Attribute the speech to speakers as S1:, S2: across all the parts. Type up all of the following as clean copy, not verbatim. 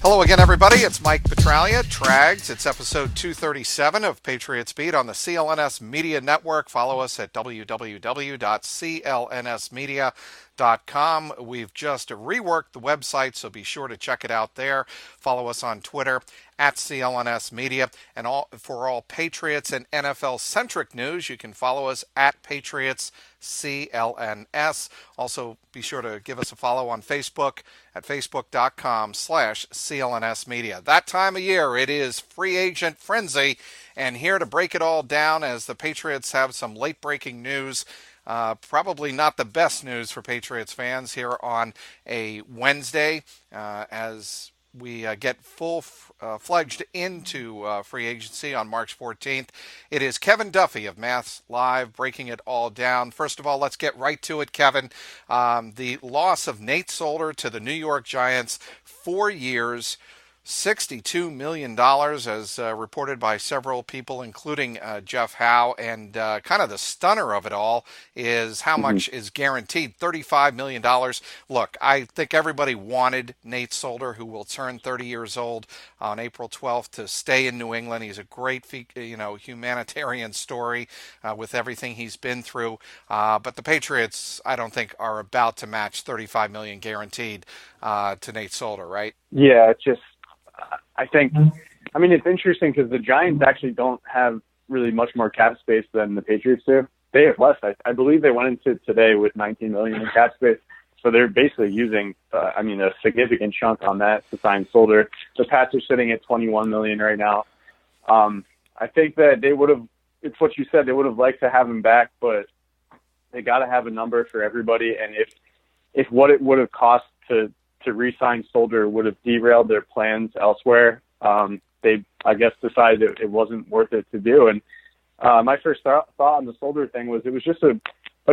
S1: Hello again, everybody. It's Mike Petralia, Trags. It's episode 237 of Patriots Beat on the CLNS Media Network. Follow us at www.clnsmedia.com. We've just reworked the website, so be sure to check it out there. Follow us on Twitter at CLNS Media. And for all Patriots and NFL-centric news, you can follow us at Patriots CLNS. Also, be sure to give us a follow on Facebook at facebook.com/CLNS Media. That time of year, it is free agent frenzy. And here to break it all down as the Patriots have some late-breaking news. Probably not the best news for Patriots fans here on a Wednesday as we get full-fledged into free agency on March 14th. It is Kevin Duffy of Maths Live breaking it all down. First of all, let's get right to it, Kevin. The loss of Nate Solder to the New York Giants, 4 years, $62 million, as reported by several people, including Jeff Howe. And kind of the stunner of it all is how much is guaranteed, $35 million. Look, I think everybody wanted Nate Solder, who will turn 30 years old on April 12th, to stay in New England. He's a great, humanitarian story with everything he's been through. But the Patriots, I don't think, are about to match $35 million guaranteed to Nate Solder, right?
S2: Yeah, it's just, I think, it's interesting because the Giants actually don't have really much more cap space than the Patriots do. They have less. I believe they went into today with $19 million in cap space. So they're basically using, a significant chunk on that to sign Solder. The Pats are sitting at $21 million right now. I think that they would have, it's what you said, they would have liked to have him back, but they got to have a number for everybody. And if what it would have cost to re-sign Solder would have derailed their plans elsewhere, they, I guess, decided it wasn't worth it to do. And my first thought on the Solder thing was it was just a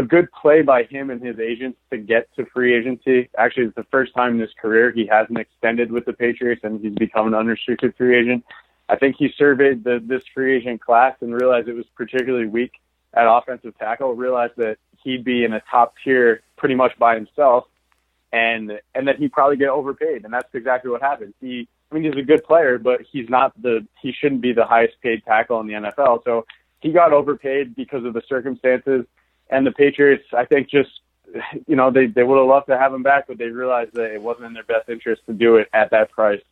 S2: good play by him and his agents to get to free agency. Actually, it's the first time in his career he hasn't extended with the Patriots and he's become an unrestricted free agent. I think he surveyed this free agent class and realized it was particularly weak at offensive tackle, realized that he'd be in a top tier pretty much by himself, and that he'd probably get overpaid. And that's exactly what happened. He's a good player, but he shouldn't be the highest paid tackle in the NFL. So he got overpaid because of the circumstances. And the Patriots, I think, just, they would have loved to have him back, but they realized that it wasn't in their best interest to do it at that price.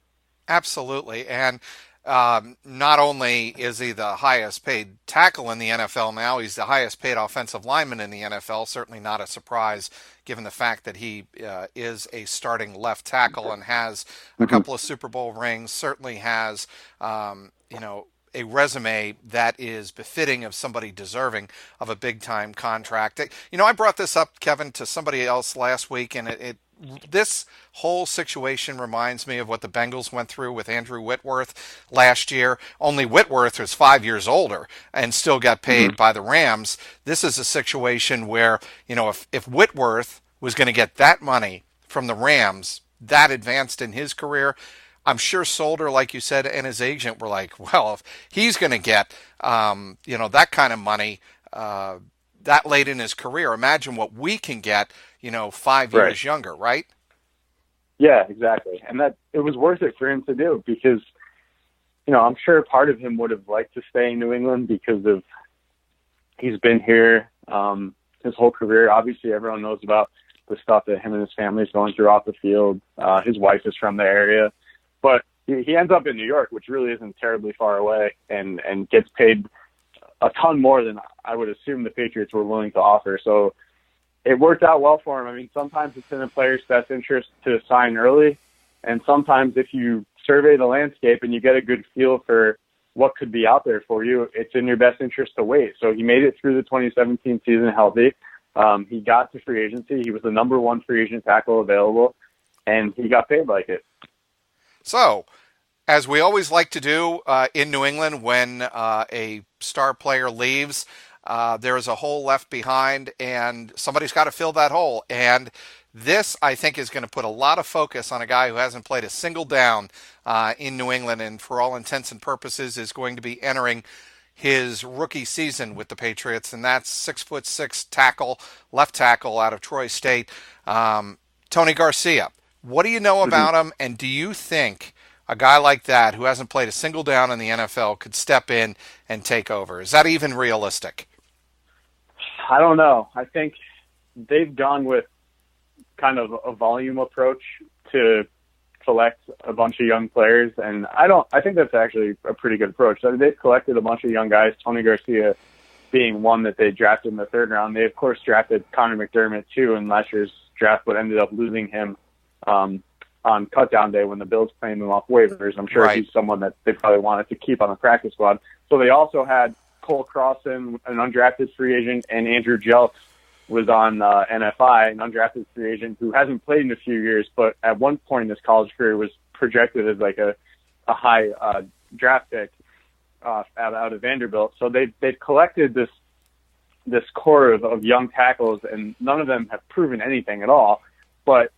S1: Absolutely. And not only is he the highest paid tackle in the NFL now, he's the highest paid offensive lineman in the NFL. Certainly not a surprise given the fact that he is a starting left tackle and has a couple of Super Bowl rings, certainly has, a resume that is befitting of somebody deserving of a big-time contract. I brought this up, Kevin, to somebody else last week, and this whole situation reminds me of what the Bengals went through with Andrew Whitworth last year. Only Whitworth was 5 years older and still got paid by the Rams. This is a situation where, if Whitworth was going to get that money from the Rams, that advanced in his career, I'm sure Solder, like you said, and his agent were like, well, if he's going to get, that kind of money that late in his career, imagine what we can get, 5 years younger, right?
S2: Yeah, exactly. And that it was worth it for him to do because, I'm sure part of him would have liked to stay in New England because of he's been here his whole career. Obviously, everyone knows about the stuff that him and his family is going through off the field. His wife is from the area. But he ends up in New York, which really isn't terribly far away, and gets paid a ton more than I would assume the Patriots were willing to offer. So it worked out well for him. Sometimes it's in a player's best interest to sign early, and sometimes if you survey the landscape and you get a good feel for what could be out there for you, it's in your best interest to wait. So he made it through the 2017 season healthy. He got to free agency. He was the number one free agent tackle available, and he got paid like it.
S1: So, as we always like to do in New England when a star player leaves, there is a hole left behind, and somebody's got to fill that hole. And this, I think, is going to put a lot of focus on a guy who hasn't played a single down in New England, and for all intents and purposes is going to be entering his rookie season with the Patriots, and that's 6'6" tackle, left tackle out of Troy State, Tony Garcia. What do you know about him, and do you think a guy like that who hasn't played a single down in the NFL could step in and take over. Is that even realistic?
S2: I don't know. I think they've gone with kind of a volume approach to select a bunch of young players, and I think that's actually a pretty good approach. So they've collected a bunch of young guys, Tony Garcia being one that they drafted in the third round. They, of course, drafted Connor McDermott, too, in last year's draft, but ended up losing him on cutdown day when the Bills claimed him off waivers. I'm sure he's someone that they probably wanted to keep on the practice squad. So they also had Cole Crossan, an undrafted free agent, and Andrew Jelks was on NFI, an undrafted free agent who hasn't played in a few years, but at one point in his college career was projected as like a high draft pick out of Vanderbilt. So they've collected this core of young tackles, and none of them have proven anything at all. But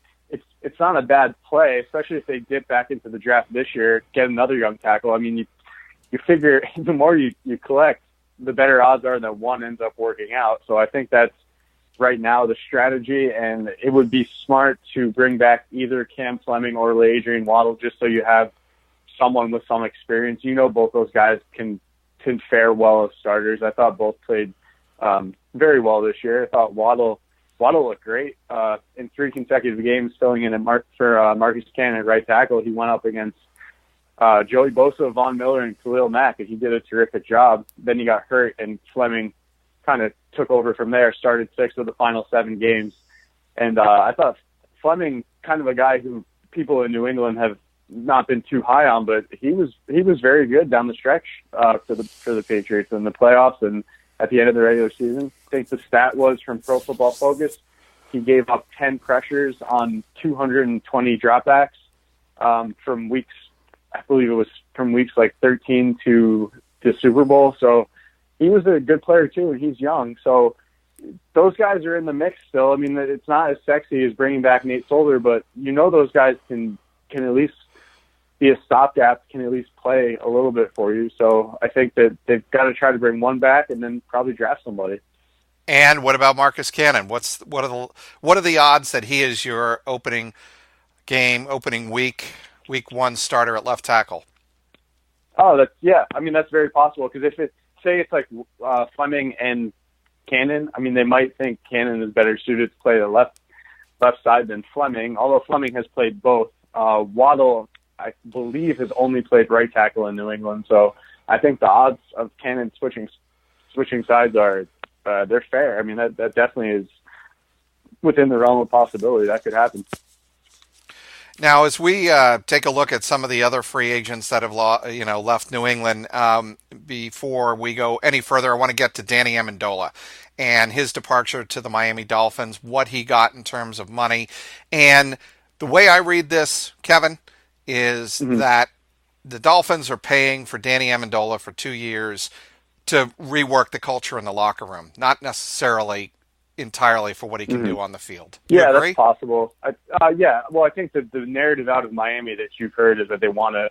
S2: it's not a bad play, especially if they dip back into the draft this year, get another young tackle. I mean, you figure the more you collect, the better odds are that one ends up working out. So I think that's right now the strategy, and it would be smart to bring back either Cam Fleming or Adrian Waddle just so you have someone with some experience. You know, both those guys can fare well as starters. I thought both played very well this year. I thought Waddle looked great in 3 consecutive games, filling in for Marcus Cannon at right tackle. He went up against Joey Bosa, Von Miller, and Khalil Mack, and he did a terrific job. Then he got hurt, and Fleming kind of took over from there, started 6 of the final 7 games. And I thought Fleming, kind of a guy who people in New England have not been too high on, but he was very good down the stretch for the Patriots in the playoffs and at the end of the regular season. I think the stat was from Pro Football Focus, he gave up 10 pressures on 220 dropbacks from weeks, I believe it was from weeks like 13 to the Super Bowl. So he was a good player too, and he's young. So those guys are in the mix still. I mean, it's not as sexy as bringing back Nate Solder, but you know those guys can at least be a stopgap, can at least play a little bit for you. So I think that they've got to try to bring one back and then probably draft somebody.
S1: And what about Marcus Cannon? What are the odds that he is your opening week 1 starter at left tackle?
S2: Oh, I mean, that's very possible, because if it's like Fleming and Cannon, I mean, they might think Cannon is better suited to play the left side than Fleming, although Fleming has played both. Waddle, I believe, has only played right tackle in New England, so I think the odds of Cannon switching sides are they're fair. I mean, that definitely is within the realm of possibility. That could happen.
S1: Now, as we take a look at some of the other free agents that have left New England, before we go any further, I want to get to Danny Amendola and his departure to the Miami Dolphins, what he got in terms of money. And the way I read this, Kevin, is that the Dolphins are paying for Danny Amendola for 2 years to rework the culture in the locker room, not necessarily entirely for what he can do on the field.
S2: Yeah, that's possible. Yeah, well, I think that the narrative out of Miami that you've heard is that they want to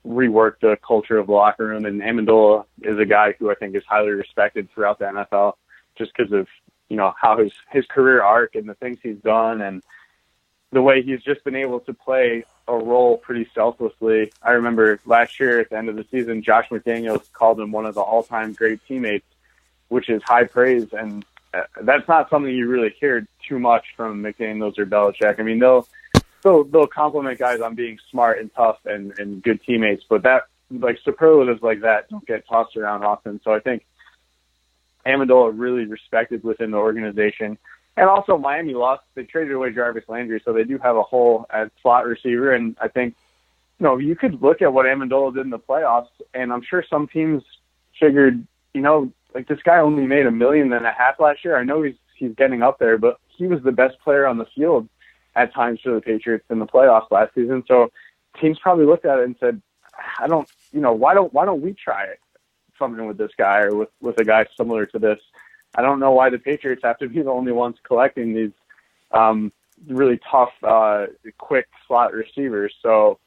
S2: rework the culture of the locker room, and Amendola is a guy who I think is highly respected throughout the NFL just because of, how his career arc and the things he's done and the way he's just been able to play a role pretty selflessly. I remember last year at the end of the season, Josh McDaniels called him one of the all-time great teammates, which is high praise, and that's not something you really hear too much from McDaniels or Belichick. I mean, they'll compliment guys on being smart and tough and good teammates, but that, like, superlatives like that don't get tossed around often. So I think Amendola really respected within the organization. And also Miami lost. They traded away Jarvis Landry, so they do have a hole at slot receiver. And I think, you could look at what Amendola did in the playoffs, and I'm sure some teams figured, like, this guy only made $1.5 million last year. I know he's getting up there, but he was the best player on the field at times for the Patriots in the playoffs last season. So teams probably looked at it and said, why don't we try something with this guy or with a guy similar to this? I don't know why the Patriots have to be the only ones collecting these really tough, quick slot receivers. So,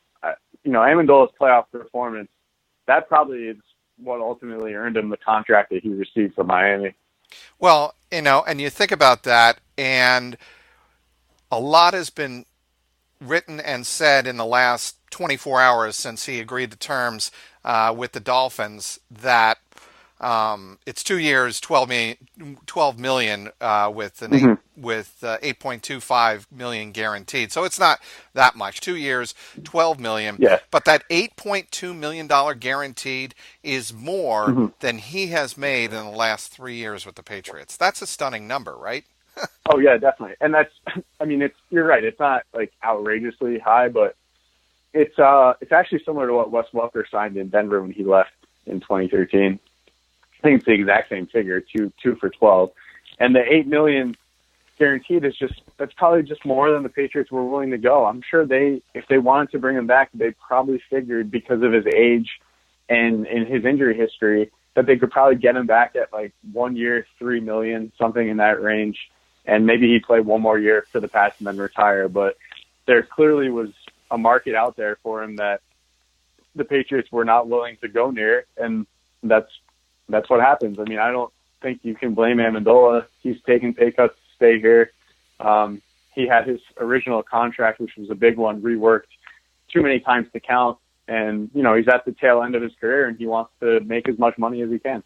S2: Amendola's playoff performance, that probably is what ultimately earned him the contract that he received from Miami.
S1: Well, and you think about that, and a lot has been written and said in the last 24 hours since he agreed to terms with the Dolphins that it's 2 years, 12 million with with 8.25 million guaranteed. So it's not that much. 2 years, 12 million.
S2: Yeah.
S1: But that $8.2 million guaranteed is more than he has made in the last 3 years with the Patriots. That's a stunning number, right?
S2: Oh yeah, definitely. And that's, I mean, you're right. It's not like outrageously high, but it's actually similar to what Wes Welker signed in Denver when he left in 2013. I think it's the exact same figure, two for 12, and the $8 million guaranteed that's probably just more than the Patriots were willing to go. I'm sure if they wanted to bring him back, they probably figured because of his age and in his injury history that they could probably get him back at like 1 year, $3 million, something in that range, and maybe he'd play one more year for the Pats and then retire. But there clearly was a market out there for him that the Patriots were not willing to go near, and that's what happens. I mean, I don't think you can blame Amendola. He's taking pay cuts to stay here. He had his original contract, which was a big one, reworked too many times to count. And, he's at the tail end of his career, and he wants to make as much money as he can.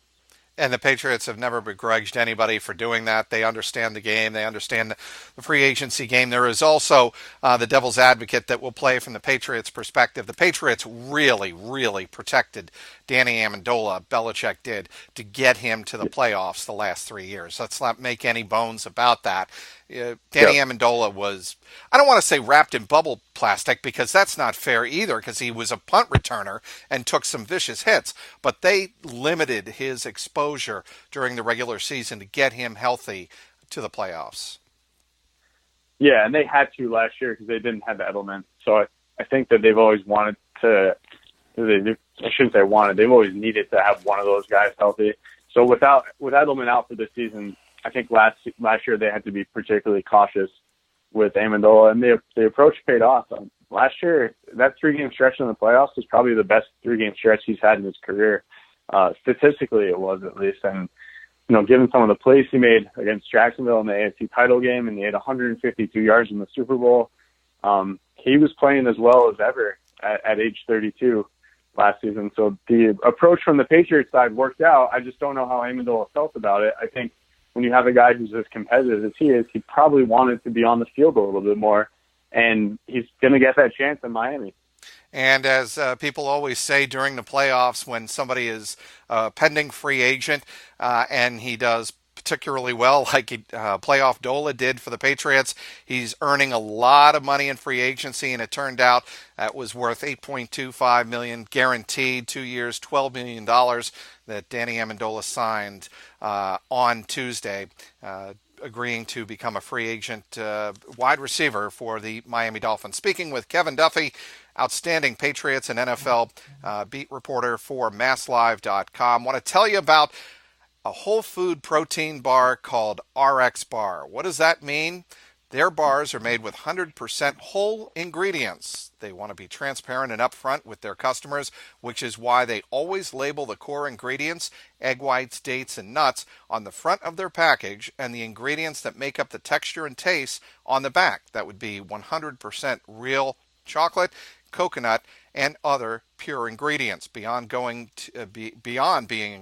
S1: And the Patriots have never begrudged anybody for doing that. They understand the game. They understand the free agency game. There is also the devil's advocate that will play from the Patriots' perspective. The Patriots really, really protected Danny Amendola, Belichick did, to get him to the playoffs the last 3 years. Let's not make any bones about that. Danny Amendola was, I don't want to say wrapped in bubble plastic because that's not fair either because he was a punt returner and took some vicious hits, but they limited his exposure during the regular season to get him healthy to the playoffs.
S2: Yeah, and they had to last year because they didn't have Edelman. So I think that they've always wanted to, I shouldn't say wanted, they've always needed to have one of those guys healthy. So with Edelman out for this season, I think last year they had to be particularly cautious with Amendola, and the approach paid off. Last year, that 3-game stretch in the playoffs was probably the best 3-game stretch he's had in his career. Statistically, it was at least. And, given some of the plays he made against Jacksonville in the AFC title game, and he had 152 yards in the Super Bowl, he was playing as well as ever at age 32 last season. So the approach from the Patriots side worked out. I just don't know how Amendola felt about it. I think when you have a guy who's as competitive as he is, he probably wanted to be on the field a little bit more, and he's going to get that chance in Miami.
S1: And as people always say during the playoffs, when somebody is a pending free agent and he does particularly well, like playoff Dola did for the Patriots, he's earning a lot of money in free agency, and it turned out that was worth $8.25 million guaranteed, 2 years, $12 million that Danny Amendola signed on Tuesday, agreeing to become a free agent wide receiver for the Miami Dolphins. Speaking with Kevin Duffy, outstanding Patriots and NFL beat reporter for MassLive.com. Want to tell you about a whole food protein bar called RX Bar. What does that mean? Their bars are made with 100% whole ingredients. They want to be transparent and upfront with their customers, which is why they always label the core ingredients, egg whites, dates, and nuts, on the front of their package, and the ingredients that make up the texture and taste on the back. That would be 100% real chocolate, coconut, and other pure ingredients. Beyond being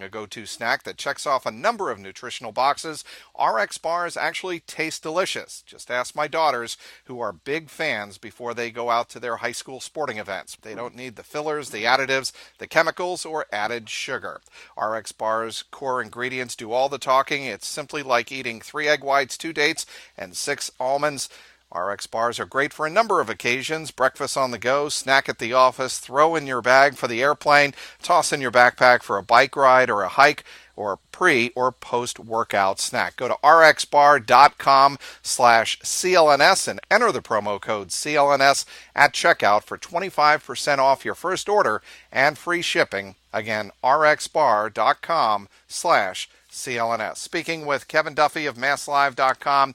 S1: a go-to snack that checks off a number of nutritional boxes, RX bars actually taste delicious. Just ask my daughters, who are big fans before they go out to their high school sporting events. They don't need the fillers, the additives, the chemicals, or added sugar. RX bars' core ingredients do all the talking. It's simply like eating 3 egg whites, 2 dates, and 6 almonds. RX bars are great for a number of occasions: breakfast on the go, snack at the office, throw in your bag for the airplane, toss in your backpack for a bike ride or a hike, or pre or post-workout snack. Go to rxbar.com/CLNS and enter the promo code CLNS at checkout for 25% off your first order and free shipping. Again, rxbar.com/CLNS. Speaking with Kevin Duffy of MassLive.com,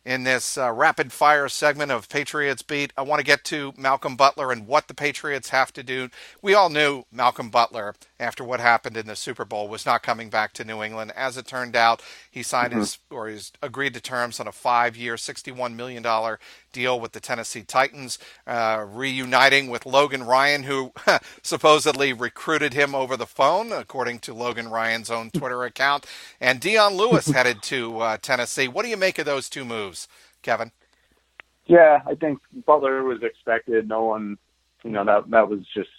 S1: in this rapid-fire segment of Patriots Beat, I want to get to Malcolm Butler and what the Patriots have to do. We all knew Malcolm Butler after what happened in the Super Bowl, was not coming back to New England. As it turned out, he signed he's agreed to terms on a 5-year, $61 million deal with the Tennessee Titans, reuniting with Logan Ryan, who supposedly recruited him over the phone, according to Logan Ryan's own Twitter account. And Dion Lewis headed to Tennessee. What do you make of those two moves, Kevin?
S2: Yeah, I think Butler was expected. No one, that was just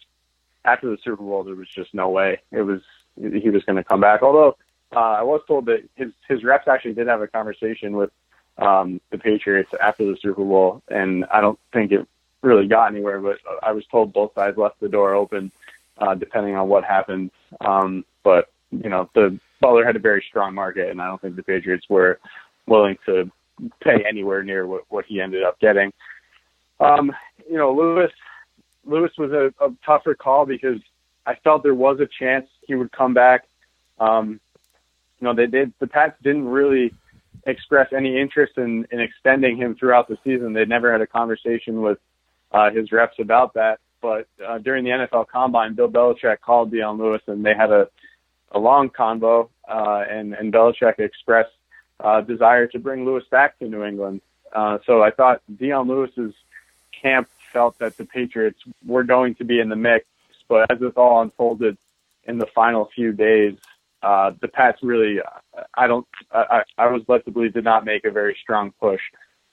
S2: after the Super Bowl. There was just no way he was going to come back. Although I was told that his reps actually did have a conversation with the Patriots after the Super Bowl, and I don't think it really got anywhere. But I was told both sides left the door open, depending on what happened. But the Butler had a very strong market, and I don't think the Patriots were willing to pay anywhere near what he ended up getting. Lewis was a tougher call because I felt there was a chance he would come back. The Pats didn't really express any interest in extending him throughout the season. They'd never had a conversation with his reps about that. But during the NFL Combine, Bill Belichick called Dion Lewis, and they had a long convo, and Belichick expressed desire to bring Lewis back to New England. So I thought Dion Lewis's camp felt that the Patriots were going to be in the mix, but as it all unfolded in the final few days, the Pats really, I was led to believe, did not make a very strong push.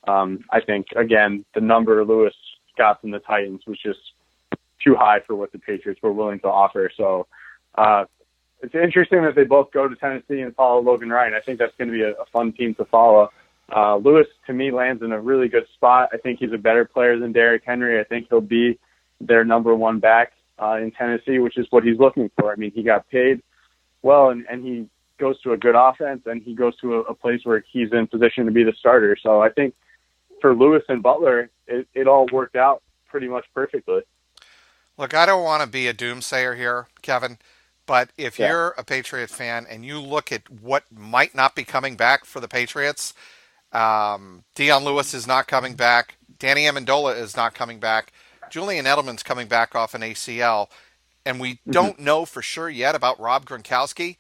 S2: I think, again, the number Lewis got from the Titans was just too high for what the Patriots were willing to offer. So it's interesting that they both go to Tennessee and follow Logan Ryan. I think that's going to be a fun team to follow. Lewis, to me, lands in a really good spot. I think he's a better player than Derrick Henry. I think he'll be their number one back in Tennessee, which is what he's looking for. I mean, he got paid well, and he goes to a good offense, and he goes to a place where he's in position to be the starter. So I think for Lewis and Butler, it all worked out pretty much perfectly.
S1: Look, I don't want to be a doomsayer here, Kevin, but if you're a Patriot fan and you look at what might not be coming back for the Patriots, Dion Lewis is not coming back. Danny Amendola is not coming back. Julian Edelman's coming back off an ACL. And we don't know for sure yet about Rob Gronkowski,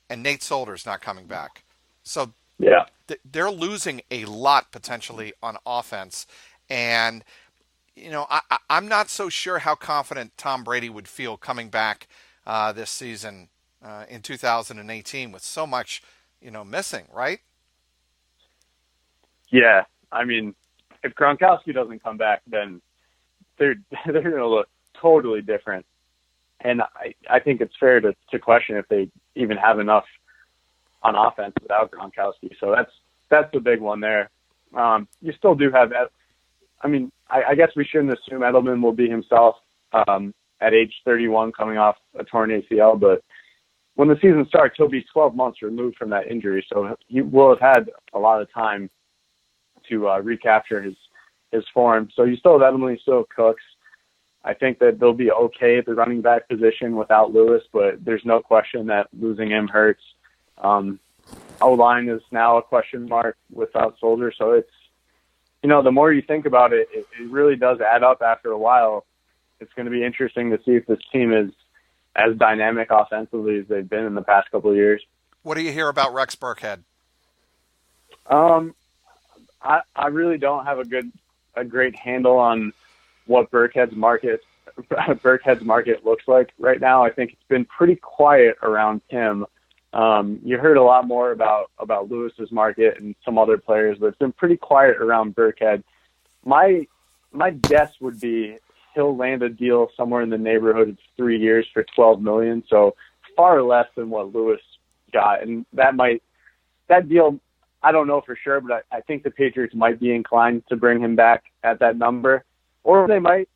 S1: and Nate Solder's not coming back. So they're losing a lot potentially on offense. And, I'm not so sure how confident Tom Brady would feel coming back this season in 2018 with so much, missing, right?
S2: Yeah. I mean, if Gronkowski doesn't come back, then they're going to look totally different. And I think it's fair to question if they even have enough on offense without Gronkowski. So that's the big one there. You still do have, I guess we shouldn't assume Edelman will be himself at age 31 coming off a torn ACL, but when the season starts, he'll be 12 months removed from that injury. So he will have had a lot of time to recapture his form. So you still have Edelman, you still have Cooks. I think that they'll be okay at the running back position without Lewis, but there's no question that losing him hurts. O-line is now a question mark without Soldier. So it's, the more you think about it, it really does add up after a while. It's going to be interesting to see if this team is as dynamic offensively as they've been in the past couple of years.
S1: What do you hear about Rex Burkhead?
S2: I really don't have a great handle on what Burkhead's market looks like right now. I think it's been pretty quiet around him. You heard a lot more about Lewis's market and some other players, but it's been pretty quiet around Burkhead. My guess would be he'll land a deal somewhere in the neighborhood of 3 years for $12 million, so far less than what Lewis got. And that deal, I don't know for sure, but I think the Patriots might be inclined to bring him back at that number. Or they might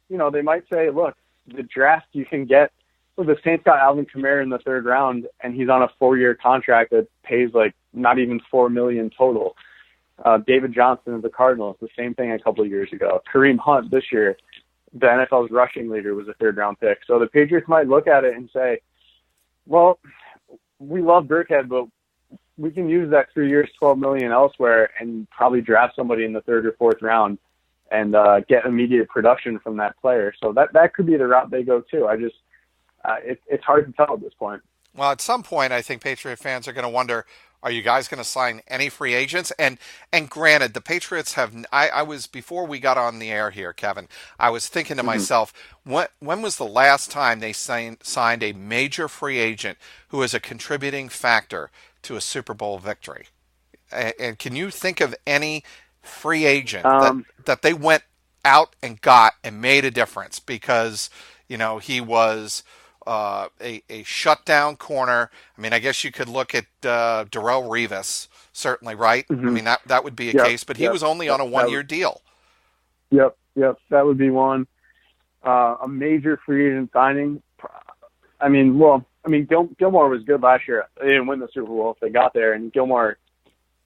S2: say, look, the draft you can get. Well, the Saints got Alvin Kamara in the third round, and he's on a 4-year contract that pays like not even $4 million total. David Johnson of the Cardinals, the same thing a couple of years ago. Kareem Hunt this year, the NFL's rushing leader, was a third-round pick. So the Patriots might look at it and say, well, we love Burkhead, but we can use that 3 years, $12 million elsewhere, and probably draft somebody in the third or fourth round and get immediate production from that player. So that could be the route they go too. it's hard to tell at this point.
S1: Well, at some point, I think Patriot fans are going to wonder, are you guys going to sign any free agents? And granted, the Patriots have. I was before we got on the air here, Kevin. I was thinking to myself, when was the last time they signed a major free agent who is a contributing factor to a Super Bowl victory? And can you think of any free agent that they went out and got and made a difference because he was a shutdown corner? I mean, I guess you could look at Darrelle Revis, certainly, right? I mean, that would be a case, but he was only on a one-year deal.
S2: Yep, that would be one. A major free agent signing. Gilmore was good last year. They didn't win the Super Bowl if they got there, and Gilmore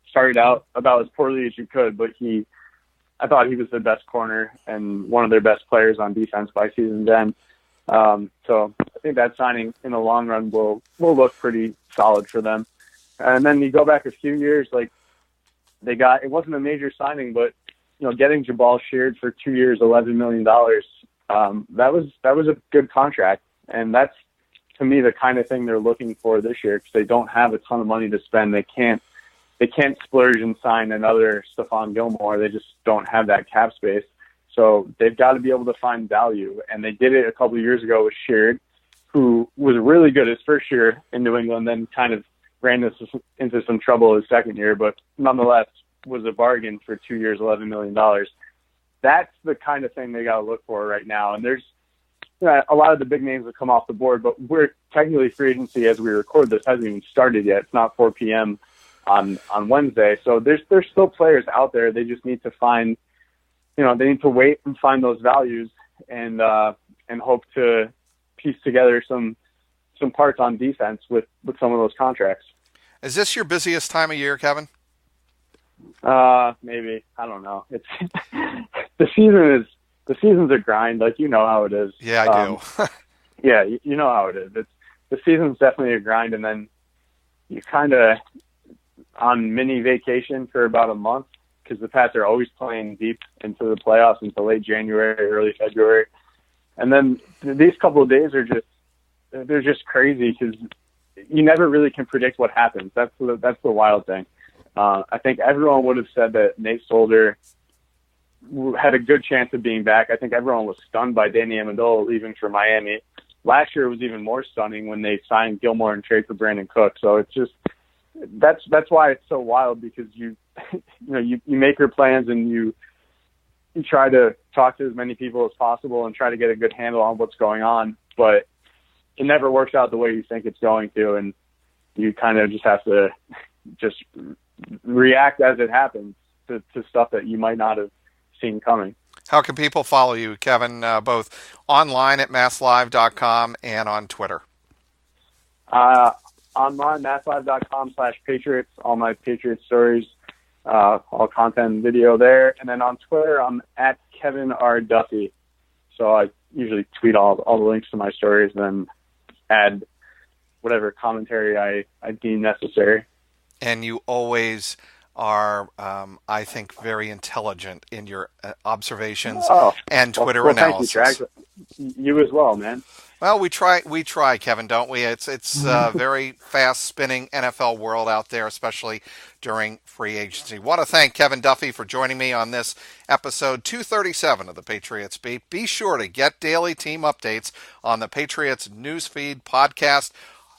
S2: started out about as poorly as you could, but I thought he was the best corner and one of their best players on defense by season's end. So I think that signing in the long run will look pretty solid for them. And then you go back a few years, like it wasn't a major signing, but getting Jabal Sheard for 2 years, $11 million, that was a good contract. And that's, to me, the kind of thing they're looking for this year, because they don't have a ton of money to spend. They can't splurge and sign another Stephon Gilmore. They just don't have that cap space. So they've got to be able to find value. And they did it a couple of years ago with Sheard, who was really good his first year in New England, then kind of ran into some trouble his second year, but nonetheless was a bargain for 2 years, $11 million. That's the kind of thing they got to look for right now. And there's a lot of the big names have come off the board, but we're technically free agency as we record this hasn't even started yet. It's not 4 p.m. on Wednesday. So there's still players out there. They just need to find, they need to wait and find those values and hope to piece together some parts on defense with some of those contracts.
S1: Is this your busiest time of year, Kevin?
S2: Maybe. I don't know. It's the season's a grind. Like, how it is.
S1: Yeah, I do.
S2: Yeah, you know how it is. The season's definitely a grind, and then you kind of on mini vacation for about a month because the Pats are always playing deep into the playoffs until late January, early February. And then these couple of days they're just crazy because you never really can predict what happens. That's the wild thing. I think everyone would have said that Nate Solder had a good chance of being back. I think everyone was stunned by Danny Amendola leaving for Miami. Last year it was even more stunning when they signed Gilmore and traded for Brandon Cook. So it's just that's why it's so wild, because you make your plans and you try to talk to as many people as possible and try to get a good handle on what's going on, but it never works out the way you think it's going to, and you kind of just have to just react as it happens to stuff that you might not have seen coming.
S1: How can people follow you, Kevin, both online at masslive.com and on Twitter?
S2: Online, masslive.com/Patriots, all my Patriot stories, all content and video there. And then on Twitter, I'm at Kevin R. Duffy. So I usually tweet all the links to my stories and then add whatever commentary I deem necessary.
S1: And you always are, I think, very intelligent in your observations and Twitter analysis.
S2: Thank you, Trags. You as well, man.
S1: Well, we try, Kevin, don't we? It's a very fast-spinning NFL world out there, especially during free agency. Want to thank Kevin Duffy for joining me on this episode 237 of the Patriots Beat. Be sure to get daily team updates on the Patriots Newsfeed podcast,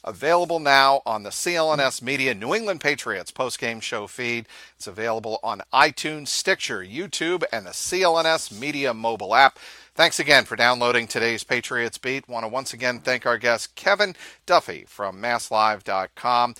S1: available now on the CLNS Media New England Patriots postgame show feed. It's available on iTunes, Stitcher, YouTube, and the CLNS Media mobile app. Thanks again for downloading today's Patriots Beat. Want to once again thank our guest, Kevin Duffy from masslive.com.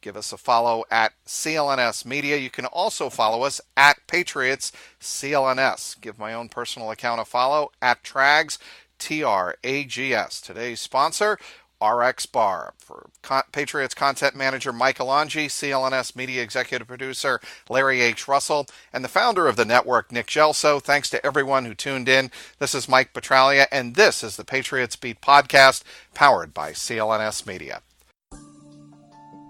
S1: Give us a follow at CLNS Media. You can also follow us at Patriots CLNS. Give my own personal account a follow at Trags, Trags. Today's sponsor, RX Bar. For Patriots content manager Mike Alonji, CLNS media executive producer Larry H. Russell, and the founder of the network, Nick Gelso. Thanks to everyone who tuned in. This is Mike Petralia, and this is the Patriots Beat podcast, powered by CLNS Media.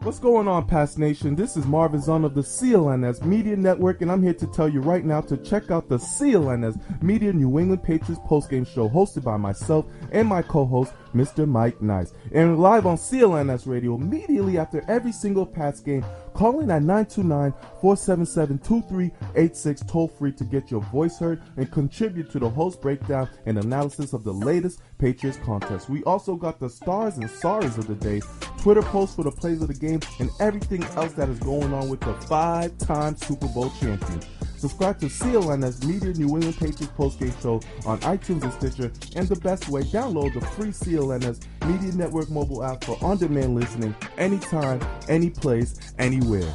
S3: What's going on, Pass Nation? This is Marvin Zahn of the CLNS Media Network, and I'm here to tell you right now to check out the CLNS Media New England Patriots postgame show hosted by myself and my co-host, Mr. Mike Nice. And live on CLNS Radio immediately after every single Pats game. Call in at 929-477-2386 toll free to get your voice heard and contribute to the host breakdown and analysis of the latest Patriots contest. We also got the stars and sorries of the day, Twitter posts for the plays of the game, and everything else that is going on with the 5-time Super Bowl champions. Subscribe to CLNS Media New England Patriots postgame show on iTunes and Stitcher, and the best way, download the free CLNS Media Network mobile app for on-demand listening anytime, any place, anywhere.